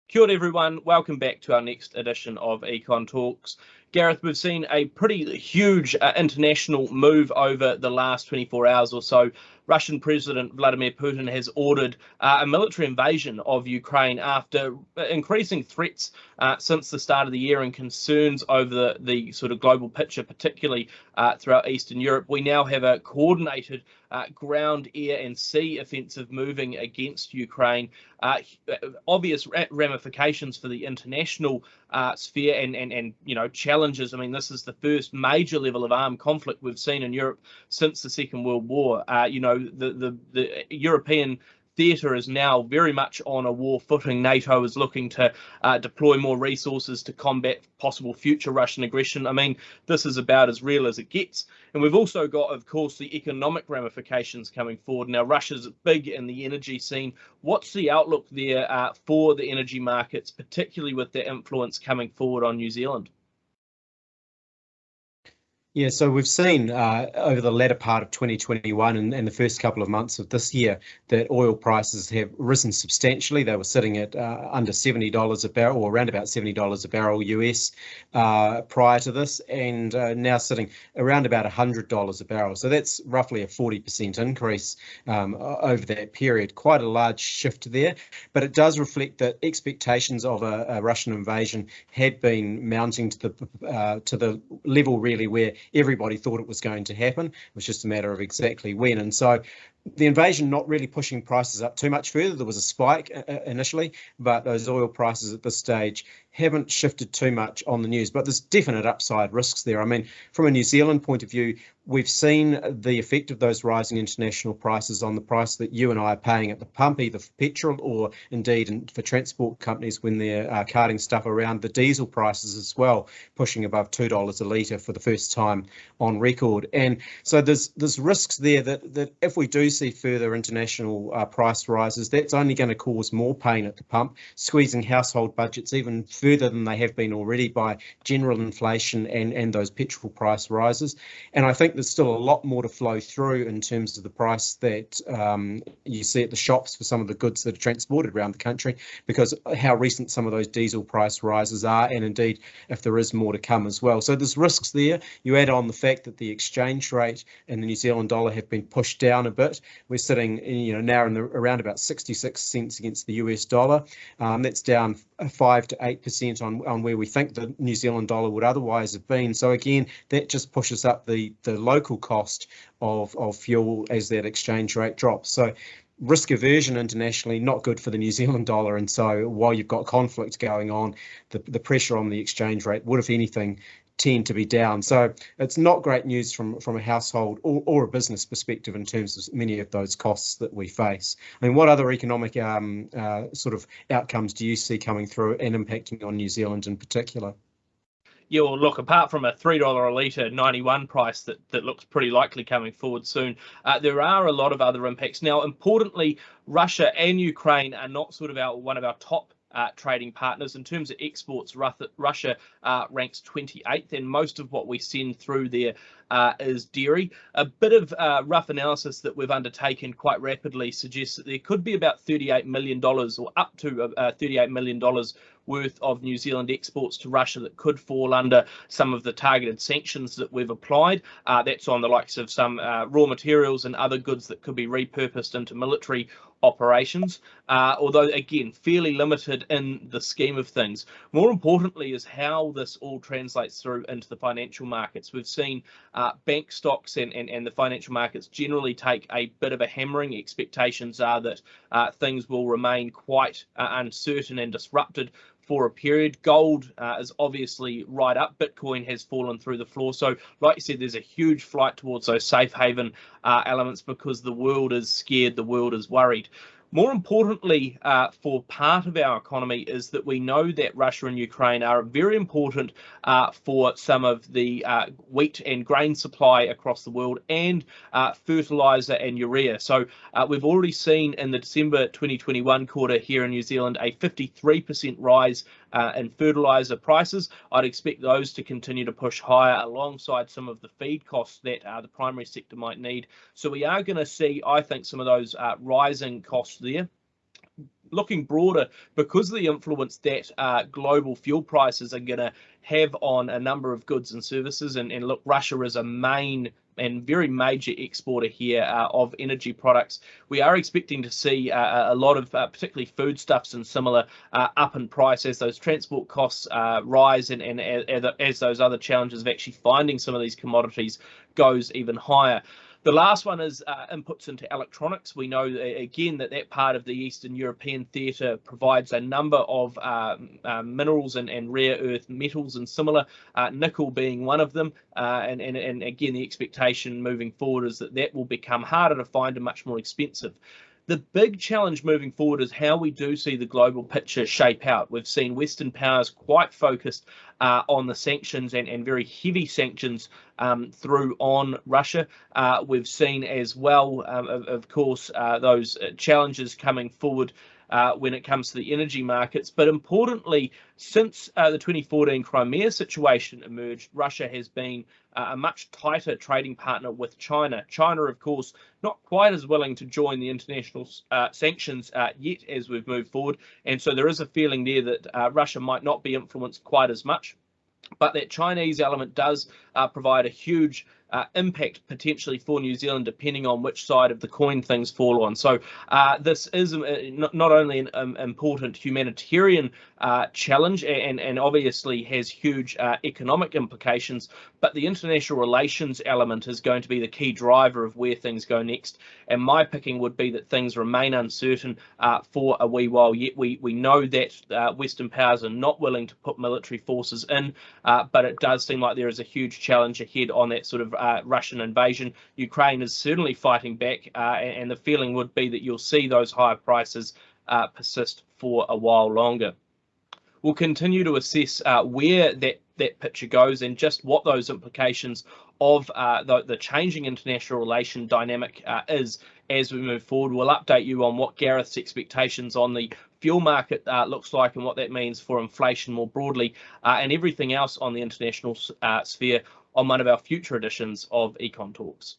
Kia ora everyone, welcome back to our next edition of Econ Talks. Gareth, we've seen a pretty huge international move over the last 24 hours or so. Russian President Vladimir Putin has ordered a military invasion of Ukraine after increasing threats since the start of the year and concerns over the sort of global picture, particularly throughout Eastern Europe. We now have a coordinated ground, air and sea offensive moving against Ukraine. Obvious ramifications for the international sphere and challenges. I mean, this is the first major level of armed conflict we've seen in Europe since the Second World War. The European theatre is now very much on a war footing. NATO is looking to deploy more resources to combat possible future Russian aggression. I mean, this is about as real as it gets. And we've also got, of course, the economic ramifications coming forward. Now, Russia's big in the energy scene. What's the outlook there for the energy markets, particularly with their influence coming forward on New Zealand? Yeah, so we've seen over the latter part of 2021 and the first couple of months of this year that oil prices have risen substantially. They were sitting at under $70 a barrel, or around about $70 a barrel US prior to this, and now sitting around about $100 a barrel. So that's roughly a 40% increase over that period. Quite a large shift there, but it does reflect that expectations of a Russian invasion had been mounting to the level really where everybody thought it was going to happen. It was just a matter of exactly when. And so the invasion not really pushing prices up too much further. There was a spike initially, but those oil prices at this stage haven't shifted too much on the news. But there's definite upside risks there. I mean, from a New Zealand point of view, we've seen the effect of those rising international prices on the price that you and I are paying at the pump, either for petrol or indeed for transport companies when they're carting stuff around. The diesel prices as well, pushing above $2 a litre for the first time on record. And so there's risks there that if we do see further international price rises, that's only going to cause more pain at the pump, squeezing household budgets even further than they have been already by general inflation and those petrol price rises. And I think there's still a lot more to flow through in terms of the price that you see at the shops for some of the goods that are transported around the country, because how recent some of those diesel price rises are, and indeed if there is more to come as well. So there's risks there. You add on the fact that the exchange rate and the New Zealand dollar have been pushed down a bit. We're sitting now in around about 66 cents against the US dollar. That's down 5 to 8% on where we think the New Zealand dollar would otherwise have been. So again, that just pushes up the local cost of fuel as that exchange rate drops. So risk aversion internationally, not good for the New Zealand dollar. And so while you've got conflict going on, the pressure on the exchange rate would, if anything, tend to be down. So it's not great news from a household or a business perspective in terms of many of those costs that we face. I mean, what other economic sort of outcomes do you see coming through and impacting on New Zealand in particular? Yeah, well, look, apart from a $3 a litre 91 price that looks pretty likely coming forward soon, there are a lot of other impacts. Now, importantly, Russia and Ukraine are not sort of one of our top trading partners. In terms of exports, Russia ranks 28th, and most of what we send through there is dairy. A bit of rough analysis that we've undertaken quite rapidly suggests that there could be about $38 million or up to $38 million worth of New Zealand exports to Russia that could fall under some of the targeted sanctions that we've applied. That's on the likes of some raw materials and other goods that could be repurposed into military operations, although again fairly limited in the scheme of things. More importantly is how this all translates through into the financial markets. We've seen bank stocks and the financial markets generally take a bit of a hammering. Expectations are that things will remain quite uncertain and disrupted for a period. Gold is obviously right up. Bitcoin has fallen through the floor. So like you said, there's a huge flight towards those safe haven elements because the world is scared, the world is worried. More importantly, for part of our economy is that we know that Russia and Ukraine are very important for some of the wheat and grain supply across the world, and fertilizer and urea. So we've already seen in the December 2021 quarter here in New Zealand a 53% rise in fertilizer prices. I'd expect those to continue to push higher alongside some of the feed costs that the primary sector might need. So we are going to see, I think, some of those rising costs there. looking broader, because of the influence that global fuel prices are going to have on a number of goods and services, and look, Russia is a main and very major exporter here of energy products. We are expecting to see a lot of particularly foodstuffs and similar up in price as those transport costs rise, and as those other challenges of actually finding some of these commodities goes even higher. The last one is inputs into electronics. We know, again, that part of the Eastern European theatre provides a number of minerals and rare earth metals and similar, nickel being one of them. And again, the expectation moving forward is that will become harder to find and much more expensive. The big challenge moving forward is how we do see the global picture shape out. We've seen Western powers quite focused on the sanctions and very heavy sanctions through on Russia. We've seen as well, of course, those challenges coming forward when it comes to the energy markets. But importantly, since the 2014 Crimea situation emerged, Russia has been a much tighter trading partner with China. China, of course, not quite as willing to join the international sanctions yet as we've moved forward. And so there is a feeling there that Russia might not be influenced quite as much. But that Chinese element does provide a huge impact potentially for New Zealand, depending on which side of the coin things fall on. So this is not only an important humanitarian challenge, and obviously has huge economic implications, but the international relations element is going to be the key driver of where things go next. And my picking would be that things remain uncertain for a wee while yet. We know that Western powers are not willing to put military forces in, but it does seem like there is a huge challenge ahead on that sort of Russian invasion. Ukraine is certainly fighting back, and the feeling would be that you'll see those higher prices persist for a while longer. We'll continue to assess where that picture goes and just what those implications of the changing international relation dynamic is as we move forward. We'll update you on what Gareth's expectations on the fuel market looks like and what that means for inflation more broadly, and everything else on the international sphere on one of our future editions of Econ Talks.